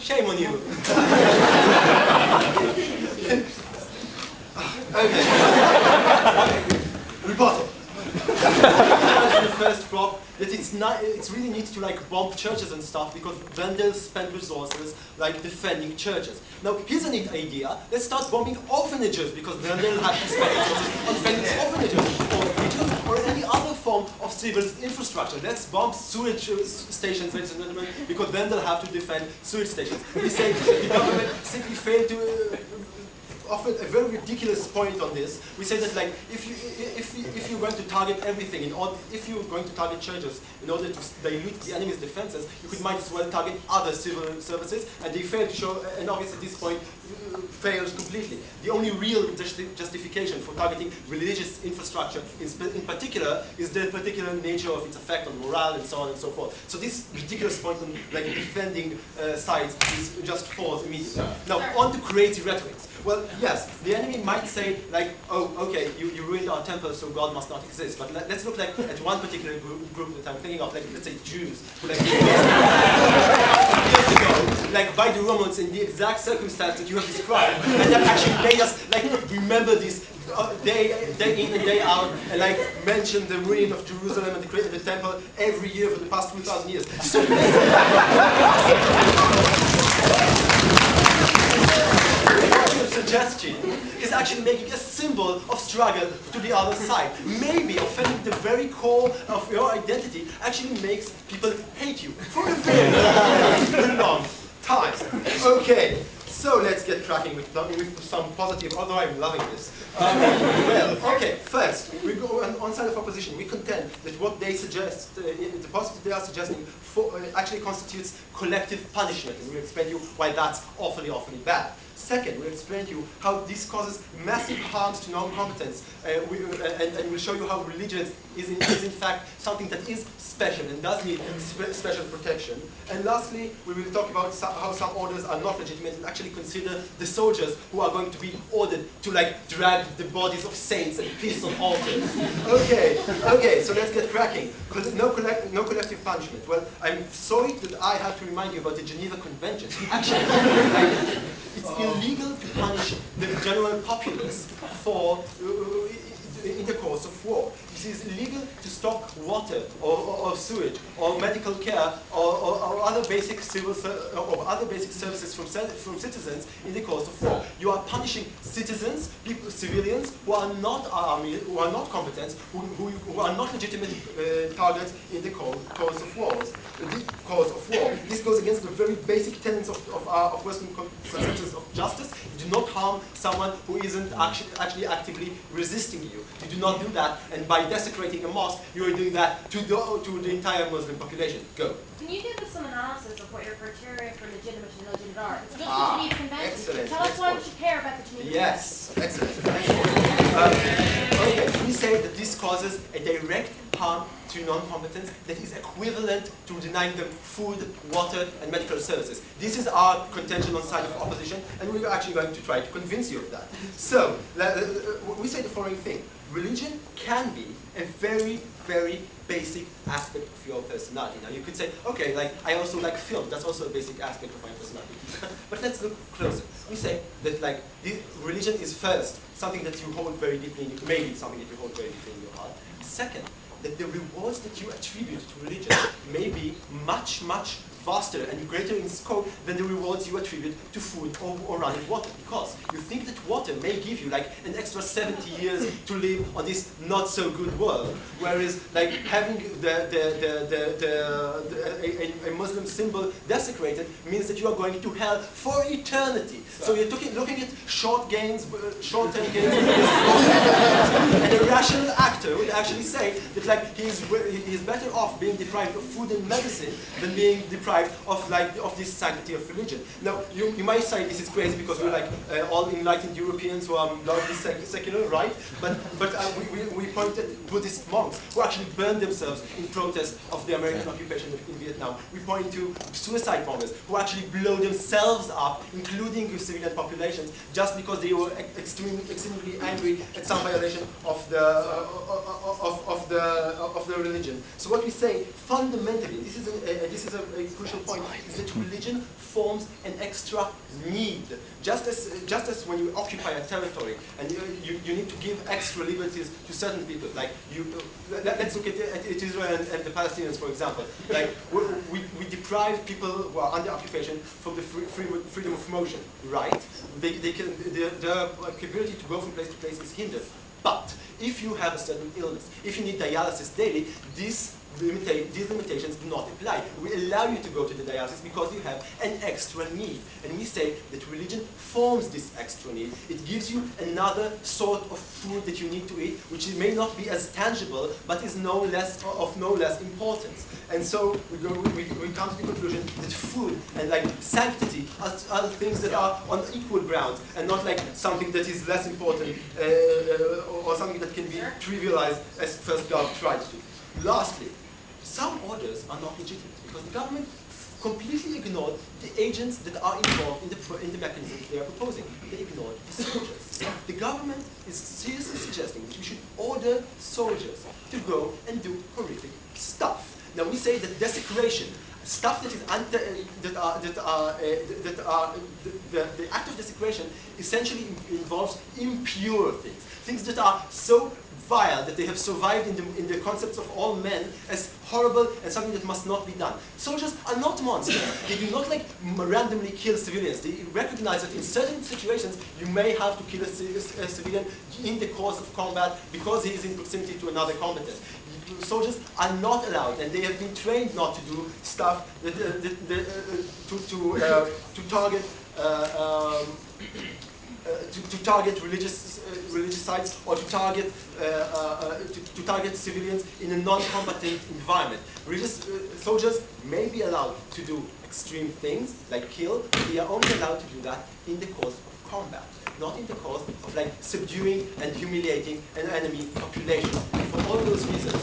Shame on you. Okay. Rebuttal. The first prop that it's really neat to like bomb churches and stuff because vendors spend resources like defending churches. Now here's a neat idea. Let's start bombing orphanages because vendors have to spend resources on defending orphanages or any other form of civil infrastructure. Let's bomb sewage stations, ladies and gentlemen, because vendors have to defend sewage stations. We say that the government simply failed to offer a very ridiculous point on this. We say that like if you're going to target everything, if you're going to target churches in order to dilute the enemy's defenses, you might as well target other civil services, and they fail to show, and obviously this point fails completely. The only real justification for targeting religious infrastructure in particular is the particular nature of its effect on morale and so on and so forth. So this ridiculous point on like defending sites is just false immediately. Now on to crazy rhetorics. Well, yes, the enemy might say like, oh, okay, you ruined our temple, so God must not exist. But let's look like at one particular group that I'm thinking of, like let's say Jews, who like years ago, like by the Romans in the exact circumstance that you have described, and that actually made us like remember this day in and day out, and like mention the ruin of Jerusalem and the temple every year for the past 2,000 years. So suggestion is actually making a symbol of struggle to the other side. Maybe offending the very core of your identity actually makes people hate you for a very long time. Okay, so let's get cracking with some positive, although I'm loving this. Well, okay, first, we go on side of opposition. We contend that what they suggest, the positive they are suggesting, actually constitutes collective punishment, and we'll explain to you why that's awfully, awfully bad. Second, we'll explain to you how this causes massive harms to non-competence, and we'll show you how religion is in fact something that is special and does need special protection. And lastly, we will talk about how some orders are not legitimate and actually consider the soldiers who are going to be ordered to like drag the bodies of saints and priests on altars. Okay, so let's get cracking. No collective punishment. Well, I'm sorry that I have to remind you about the Geneva Convention. Actually, it's illegal to punish the general populace for in the course of war. It is illegal to stop water or sewage or medical care or other basic services from citizens in the course of war. You are punishing citizens, civilians who are not army, who are not competent, who are not legitimate targets in the course of war. This goes against the very basic tenets of Western conceptions of justice. You do not harm someone who isn't actually actively resisting you. You do not do that, and by desecrating a mosque, you are doing that to the entire Muslim population. Go. Can you give us some analysis of what your criteria for legitimate and illegitimate are? It's just the Geneva Convention. Excellent. Tell us why we should care about the Geneva Convention. Yes, excellent. Okay, we say that this causes a direct harm to non-competence that is equivalent to denying them food, water, and medical services. This is our contention on the side of opposition, and we're actually going to try to convince you of that. So, we say the following thing. Religion can be a very, very basic aspect of your personality. Now you could say, okay, like I also like film, that's also a basic aspect of my personality. But let's look closer. We say that like religion is first something that you hold very deeply, maybe something that you hold very deeply in your heart. Second, that the rewards that you attribute to religion may be much, much vaster and greater in scope than the rewards you attribute to food or running water. Because you think that water may give you like an extra 70 years to live on this not so good world, whereas like having a Muslim symbol desecrated means that you are going to hell for eternity. So you're looking at short-term gains, and a rational actor would actually say that like he's better off being deprived of food and medicine than being deprived of this sanctity of religion. Now, you might say this is crazy because we're like all enlightened Europeans who are largely secular, right? But we pointed at Buddhist monks who actually burned themselves in protest of the American occupation in Vietnam. We point to suicide bombers who actually blow themselves up, including civilian populations, just because they were extremely angry at some violation of the religion. So what we say fundamentally, this is a crucial point is that religion forms an extra need. Just as when you occupy a territory and you need to give extra liberties to certain people, like let's look at Israel and the Palestinians, for example. Like we deprive people who are under occupation from the freedom of motion, right? Their capability to go from place to place is hindered. But if you have a certain illness, if you need dialysis daily, these limitations do not apply. We allow you to go to the dialysis because you have an extra need. And we say that religion forms this extra need. It gives you another sort of food that you need to eat, which may not be as tangible, but is of no less importance. And so we come to the conclusion that food and like sanctity are things that are on equal grounds, and not like something that is less important or something that can be trivialized as First Gov tried to. Lastly, some orders are not legitimate because the government completely ignored the agents that are involved in the mechanisms they are proposing. They ignored the soldiers. The government is seriously suggesting that we should order soldiers to go and do horrific stuff. Now we say that desecration, stuff that is the act of desecration essentially involves impure things that are so vile that they have survived in the concepts of all men as horrible and something that must not be done. Soldiers are not monsters. They do not like randomly kill civilians. They recognize that in certain situations you may have to kill a civilian in the course of combat because he is in proximity to another combatant. Soldiers are not allowed, and they have been trained not to do stuff to target to target religious sites or to target civilians in a non-combatant environment. Religious soldiers may be allowed to do extreme things like kill, but they are only allowed to do that in the course of combat, not in the course of like subduing and humiliating an enemy population. For all those reasons,